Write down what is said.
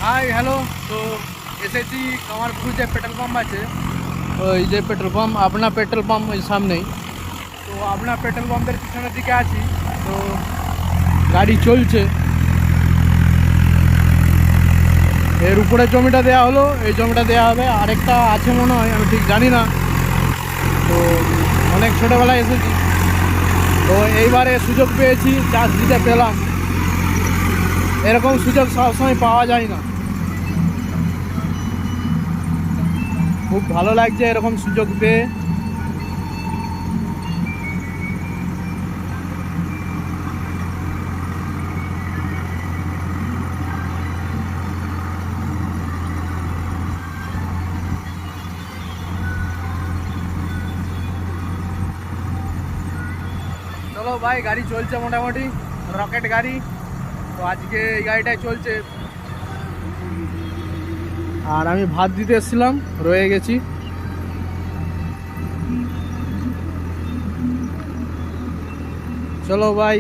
Hi hello. তো এসেছি কামারপুর যে পেট্রোল পাম্প আছে, ওই যে পেট্রোল পাম্প আপনার পেট্রোল পাম্প ওই সামনেই। তো আপনার পেট্রোল পাম্পের পিছনের দিকে আছি। তো গাড়ি চলছে, এর উপরে জমিটা দেওয়া হলো, এই জমিটা দেওয়া হবে, আরেকটা আছে মনে হয়, আমি ঠিক জানি না। তো অনেক ছোটোবেলায় এসেছি, তো এইবারে সুযোগ পেয়েছি, চাষ দিতে পেলাম। এরকম সুযোগ সবসময় পাওয়া যায় না, খুব ভালো লাগছে এরকম সুযোগ পেয়ে। চলো ভাই, গাড়ি চলছে মোটামুটি, রকেট গাড়ি। তো আজকে এই গাড়িটাই চলছে, আর আমি ভাত দিতে এসেছিলাম, রয়ে গেছি। চলো ভাই।